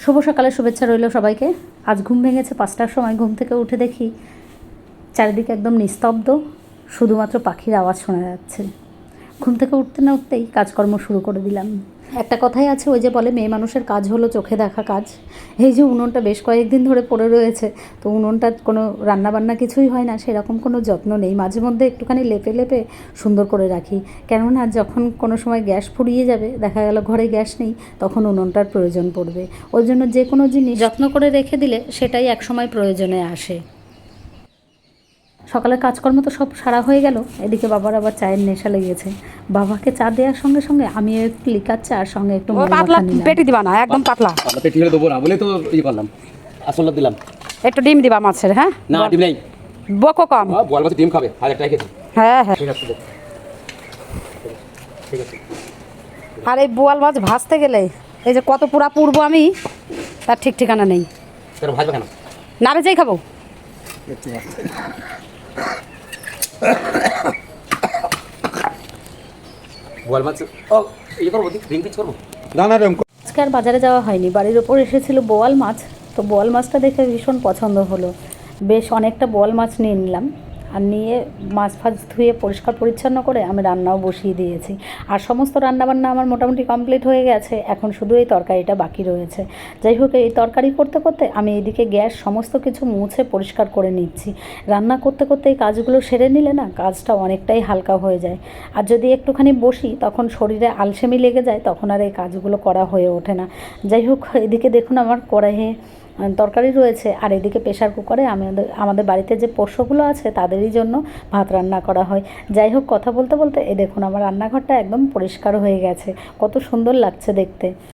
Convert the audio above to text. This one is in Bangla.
শুভ সকালের শুভেচ্ছা রইল সবাইকে। আজ ঘুম ভেঙেছে 5টার সময়। ঘুম থেকে উঠে দেখি চারিদিকে একদম নিস্তব্ধ, শুধুমাত্র পাখির আওয়াজ শোনা যাচ্ছে। ঘুম থেকে উঠতে না উঠতেই কাজকর্ম শুরু করে দিলাম। একটা কথাই আছে, ওই যে বলে মেয়ে মানুষের কাজ হলো চোখে দেখা কাজ। এই যে উনুনটা বেশ কয়েকদিন ধরে পড়ে রয়েছে, তো উনুনটার কোনো রান্নাবান্না কিছুই হয় না, সেরকম কোনো যত্ন নেই। মাঝে মধ্যে একটুখানি লেপে লেপে সুন্দর করে রাখি, কেননা যখন কোনো সময় গ্যাস ফুরিয়ে যাবে, দেখা গেল ঘরে গ্যাস নেই, তখন উনুনটার প্রয়োজন পড়বে। ওই জন্য যে কোনো জিনিস যত্ন করে রেখে দিলে সেটাই একসময় প্রয়োজনে আসে। সকালের কাজকর্ম তো সব সারা হয়ে গেল। এদিকে বাবার আবার চায়ের নেশা লেগেছে। বাবাকে চা দেওয়ার সঙ্গে সঙ্গে আমিও একটু লিকার চা আর সঙ্গে একটু পাতলা পেটি দিবা না, একদম পাতলা। পাতলা পেটি হলে দেবো না বলে তো করলাম, আসলে দিলাম। একটু ডিম দিবা মাছের। হ্যাঁ না, ডিম নেই, বকো কম। বল মাছের ডিম খাবে, 1000 টাকা খেয়েছি। হ্যাঁ হ্যাঁ, ঠিক আছে ঠিক আছে। আর এই বোয়াল মাছ ভাজতে গেলে এই যে কত পুরা পুরবো আমি, তার ঠিক ঠিকানা নেই। তোর ভাজবে কেন? না বেজেই খাবো। বল মাছ ও ইয়ে করবো, ডিম পিচ করবো না না রেম। আজকে আর বাজারে যাওয়া হয়নি। বাড়ির ওপর এসেছিল বোয়াল মাছ, তো বোয়াল মাছটা দেখে ভীষণ পছন্দ হলো। বেশ অনেকটা বোয়াল মাছ নিয়ে নিলাম, আর নিয়ে মাছ ফাছ ধুয়ে পরিষ্কার পরিচ্ছন্ন করে আমি রান্নাও বসিয়ে দিয়েছি। আর সমস্ত রান্নাবান্না আমার মোটামুটি কমপ্লিট হয়ে গেছে, এখন শুধু এই তরকারিটা বাকি রয়েছে। যাই হোক, এই তরকারি করতে করতে আমি এদিকে গ্যাস সমস্ত কিছু মুছে পরিষ্কার করে নিচ্ছি। রান্না করতে করতে এই কাজগুলো সেরে নিলে না কাজটা অনেকটাই হালকা হয়ে যায়। আর যদি একটুখানি বসি তখন শরীরে আলসেমি লেগে যায়, তখন আর এই কাজগুলো করা হয়ে ওঠে না। যাই হোক, এদিকে দেখুন আমার কড়াইয়ে তরকারি রয়েছে, আর এদিকে প্রেশার কুকারে আমাদের বাড়িতে যে পোষ্যগুলো আছে তাদেরই জন্য ভাত রান্না করা হয়। যাই হোক, কথা বলতে বলতে দেখুন আমার রান্নাঘরটা একদম পরিষ্কার হয়ে গেছে, কত সুন্দর লাগছে দেখতে।